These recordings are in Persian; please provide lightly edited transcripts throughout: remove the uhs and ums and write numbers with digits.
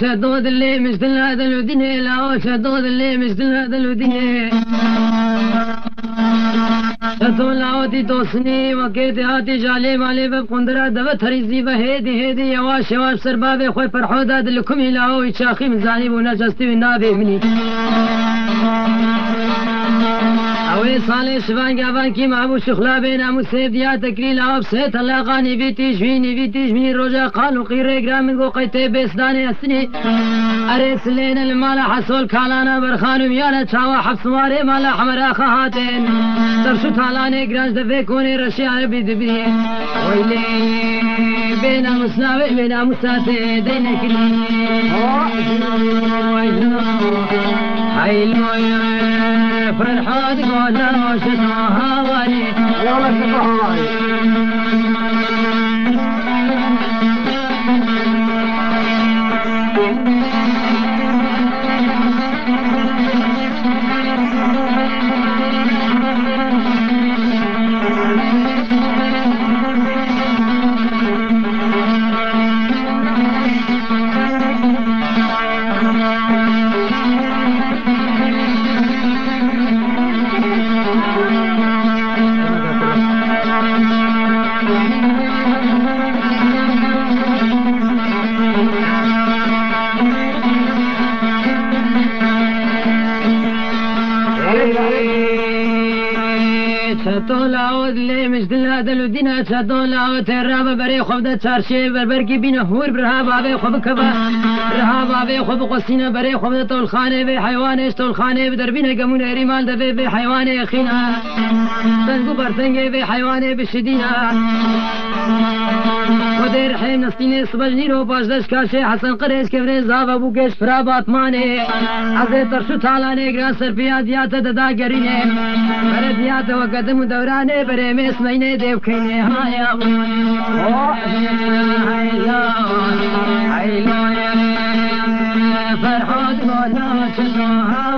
شدود اللي مثل هذا الودين لا شدود اللي مثل هذا الودين شدود لاوتي توسني وكيت هاتي جالي مالي بقندرة دبت هريزي بهيدي هيدي يواش يواش سربابي خوي فرحودة دلكم يلاو يتشاخي من زاني ونجستي من نابي مني اوي صالح شبان قابان كي معبو شخلا بين امو سيف ديا تكليل او بسيت الله غاني بيتي جميني رجا قالوا قيري قرام من قوقيتي بيسداني اسني اريس لين المالا حصول كالانا برخانو ميانا تشاوا حبس ماري مالا حمرا خهاتين ترشو تالاني قرانج دفيكوني رشي عربي دبري ويلي بينا مسلاوي بينا مساتي دينا كلي حيلو فرحات قولا وشتوها واني يولا شتوها دلودينا تشادولا وترابا بري خبدا تشارشي بربركي بينا هور برهابا بي خب كبا برهابا بي خب قصينا بري خبدا طولخانه بي حيوانش طولخانه بدربينا قمون ريمال دبي بي حيوانه خينا تنقو برتنگي بي حيوانه بشدينا ودير حيم نستيني صبجنيرو باجدش كاشي حسن قريش كفري زابا بوكش فرابات ماني عزي ترشو تالاني قران سرپيا دياتا ددا قريني بري دياتا وقدم دوراني بري ميس ميني ديو كيني هايا فرحات مولا شنوها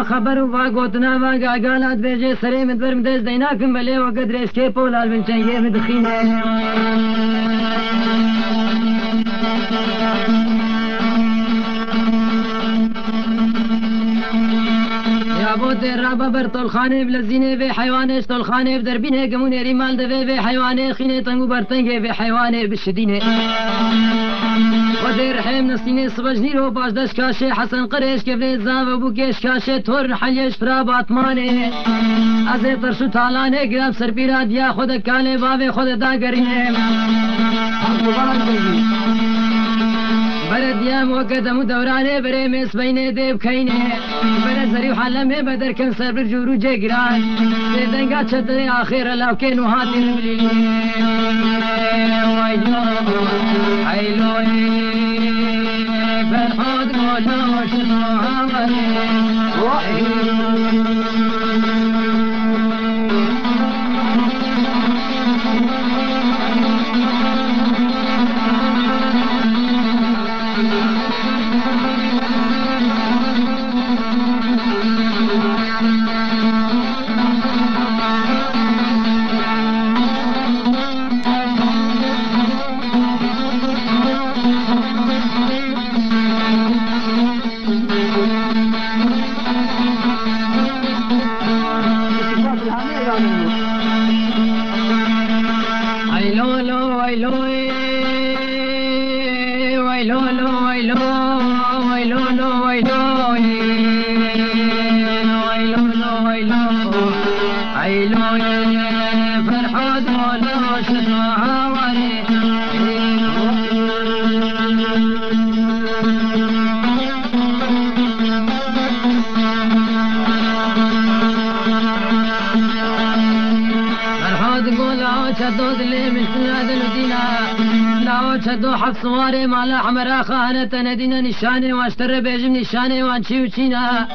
خبر و گوتنا و گاگالات بیجه سری مدبر مدز دینا کم بله و قدر اسکه پولال بنچنگه مدخینه یا بود رابا بر طولخانه بلزینه و حیوانش طولخانه بدربینه گمونه ریمال دوه و حیوانه خینه تنگو برتنگه و حیوانه بشدینه خدي رحم نسيني صبجنيرو باش داش كاشي حسن قريش كبري زاف بوكيش كاشي تور حيش فرا باطماني ازي طرشو تالاني قرام سربيرا ديا خود كالي بابي خود دا قريني برد يام وقدم دوراني بري مس بيني ديب كيني برد زريو حلمي بدر كم سر برجورو جيقران سيدنقا تشتري آخير لو كانوا هاتي المليلي ويلو عيلوي فرحود قولو شنو عمري شدو حق صواري مالا حمرا خانة ندينا نشاني واشتر بيجم نشاني وانشي وشينا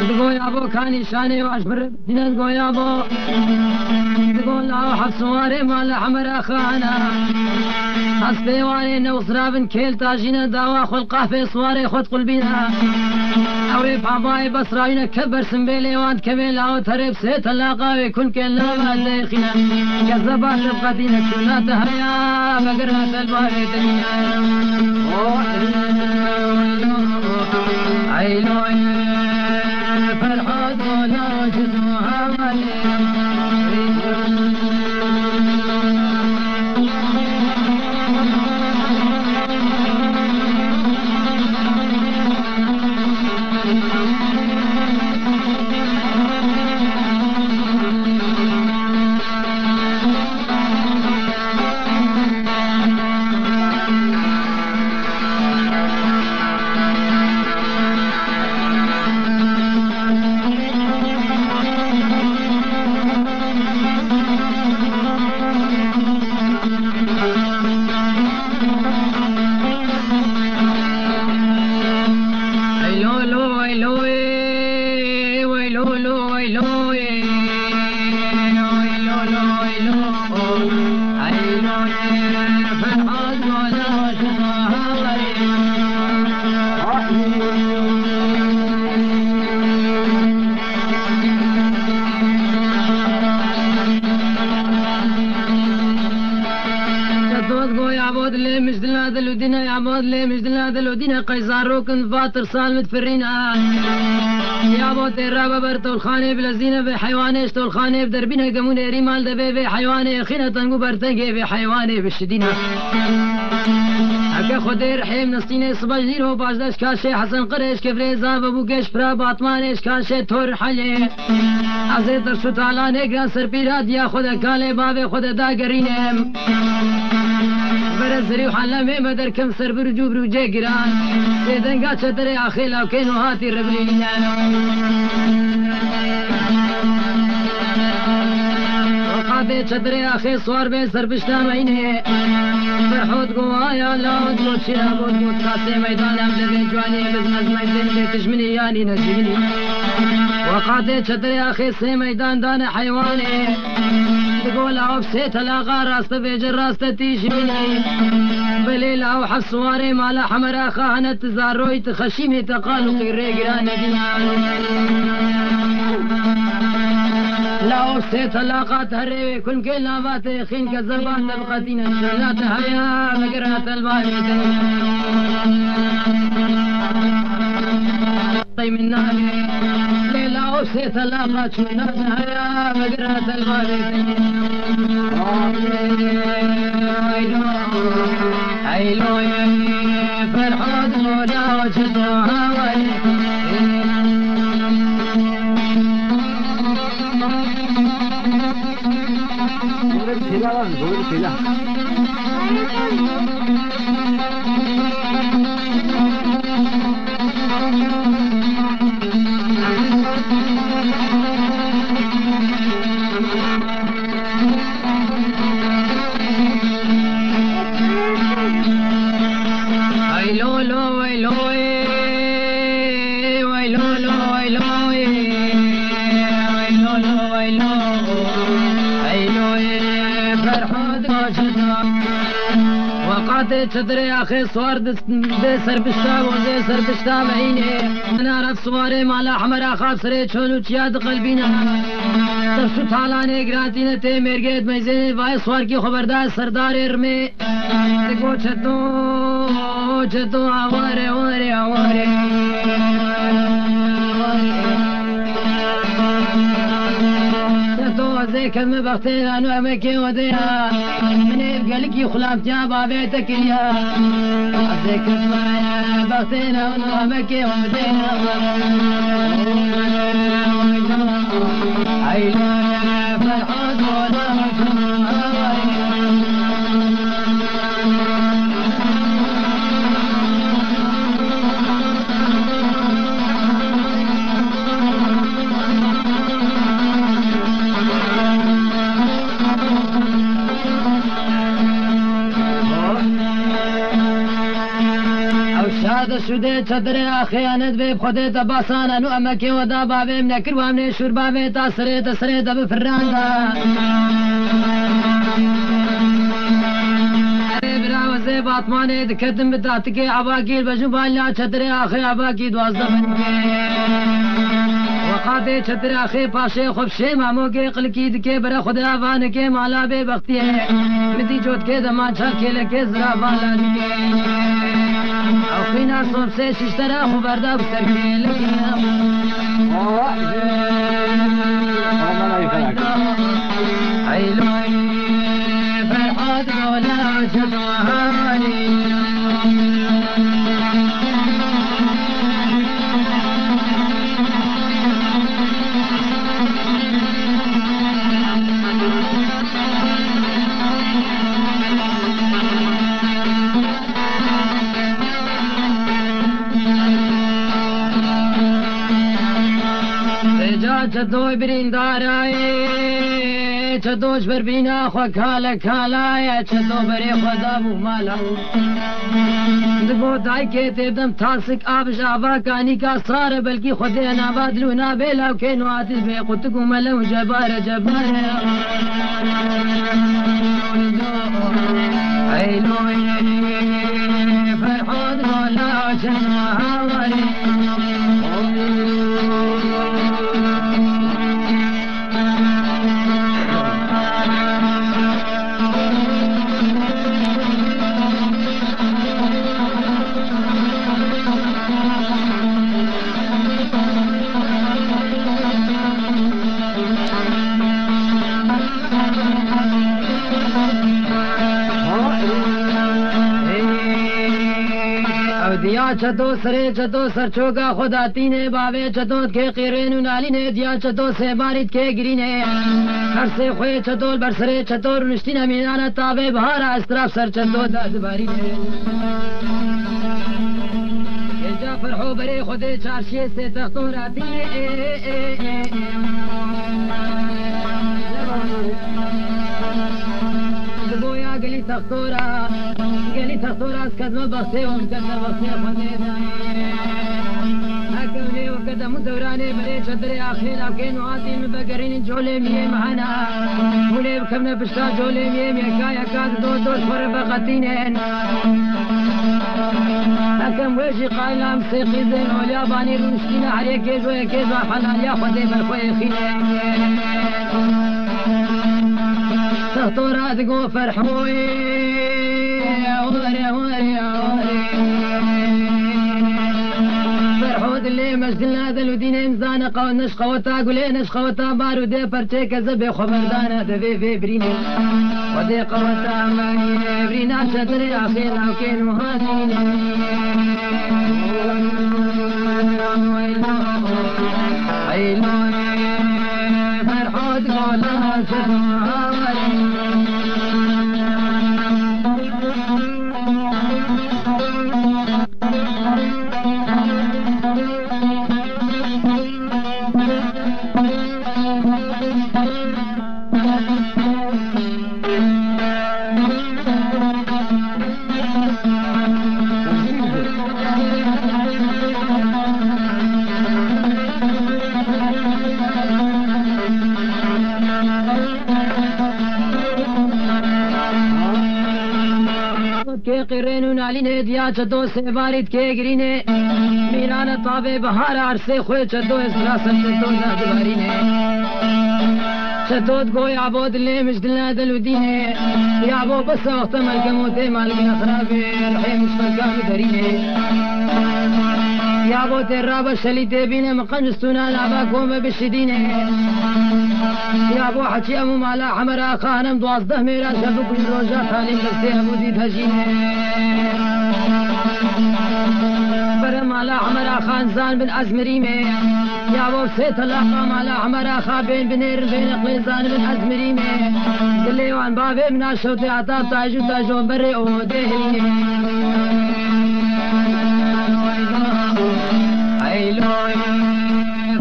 دقو يابو كان نشاني واشبر دينا دقو يابو دقو لاو حق صواري مالا حمرا خانة حسبي واني نوصرابن كيل تاجينا داوا خلقه في صواري خد قلبينا اوي باباي بصراينا كبر سنبيلي وانت كميل او تريب سيت اللاقاوي كن كلا ما ديخنا كذبات بقدينا كنا تهيا بقرات الباري دنيا عيلوي فرحات ولا جدوها قيزارو كنت فاتر صال متفرينا يا ابو ترابا برتول خاني بلزينه بحيواني اشتول خاني بدربينا قموني ريمال دبي بحيواني خينا تنقو برتنقي بحيواني بالشدينه هكا خدير حيم نسيني صباجنير هو باجداش كاشي حسن قريش كفري زاب ابو قش فرا باطمانيش كاشي تور حلي عزي ترشو تعالاني قران سربيرات يا خدا كالي بابي خدا دا قرينم برزري وحلمي مدر كم سر برجو بروجي قران سيدن قاد شتري اخي لو كينو هاتي ربلينا وقاتي شتري اخي صور بي سر بشتاميني فرحوت قوايا لا ودلوت شرابوت موت كاسي ميدان امدبي جواني بزنز ميدين بيتشمني ياني نجيني وقاتي شتري اخي سي ميدان دان حيواني تقول او بسيت الاغا راست بيجر راست تيشمني بليل او حصواري مالا حمرا خانة تزاروي تخشيمي تقالو قيري قران دينا لا بسيت الاغا تهري كن كلا باتي خين كزبان تبقتين الشلات هيا بقرات البايت من ناري ليلة وسيت الاغا تشونات هيا بقرات البايت چدر آخه سوار دست سر بشتا و زی سر بشتا معینه من رفت سواره مالا حمرا خواب سره چونو چیاد قلبینا تفشو تالانه گرانتینه تی مرگید میزنه وای سوار کی خبردار سردار ارمه دگو چتو آواره آواره آواره كم بختنا أنا مكي وديها من قلقي خلاف جابا بيتك يا ذكر بختنا أنا مكي وديها عينا فرحات ولا شده چدر خیانت به خودت باسان انو امکی و دا بابیم نکر و امنی شور بابی تا سره دا بفراندا براوزه باطمانه دکتم بتاتکی عباکیل بجو بالا چدر آخی عباکی دوازده بنگی وقاتی چدر آخی پاشه خوبشه مامو کے قلکی دکے برا خدا وان کے مالا بے بختی ہے مدی چوت کے زمان چھر کے لکے زرا بالا دکے اوخینا صوب سے ششترا خبردہ بستر کے لکے عیلوی فرحات مولا جدوانی چدوی بریندارای چدوش بر بینا خو کالا کالای چدو بری خدا بو مالا دگو دای کے تیدم تاسک آبش آبا کانی کا سار بلکی خود ناباد لونا بیلاو کے نواتش بے قطگو ملو جبار جبار ایلوی فرحاد مولا جنواری دیا چتو سرے چتو سرچوگا خدا تینے باوے چتو کے قیرین نالی نے دیا چتو سے بارد کے گرینے ہر سے خوے چتو برسرے چتو رنشتین امینانا تابے بہارا اس طرف سر چتو داد باری نے جا فرحو برے خودے چارشے سے تختوں راتی گویا گلی تختورا اس قدم بختے و قدم بختے خودے دائیں اکونے و قدم دورانے برے چدر آخیر آکے نواتی میں بگرین جولے میے مہانا مولے بکمنے پشتا جولے میے میکا یکاد دو شور بغتینین اکم ویشی قائلام سیقی زین اولیا بانی رونشتین حریے کیزو حلال یا خودے برخوے خیلیں تختورا دگو فرحوی فرحو عبود اللي مجدنا دلودين امزان قو نشقوتا قولي نشقوتا بارو دي پرچه كذب خبردانا دفي في بريني ودي قوتا ماني برينا شدري اخير او كينو هاتيني عيلوني فرحود قولا شدري قرینون علینه دیا چدو سے بارید کے گرینے میران طابع بہار عرصے خوے چدو اسلاسل چدو زادوارینه چدود گوی عبود اللي مجدلنا دلودینه یعبو بس وقت ملکموتے مالکنا خرابی رحیم اس ملکام درینه یعبو ترابا شلیتے بینے مقنجستونا لعبا کوم بشدینه یعبو حچی امو مالا حمرا خانم دوازده میرا شبو کن روجا تعلیم دستے ابو دید حجینه برم مالا حمرا خان زان بن ازمری میں یعبو سے طلاقا مالا حمرا خابین بنیر بین اقلی زان بن ازمری میں دلی وان بابے بنا شوتے عطا تاجو تاجو برے او دہلی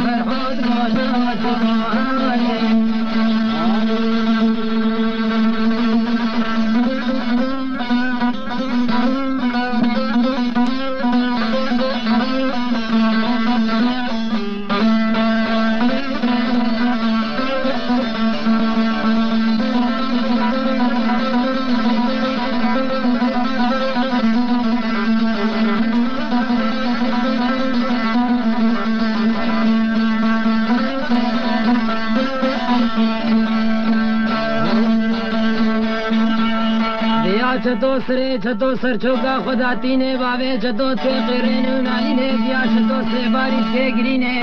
فرحود چتو سرے چتو سر چوکا خدا تینے باوے چتو سے قرین نالی نے دیا چتو سے باری سے گرینے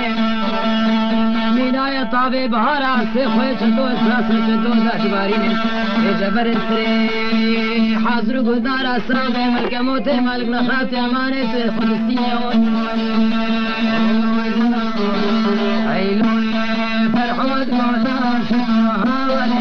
مینا تابے بہارا سے خوے چتو اسلاس چتو داش باری نے اے جبر سرے حاضر گزارا سراب ملک موتے مالک نخات امانے سے خلصینے ایلو فرحمد موتا شہانے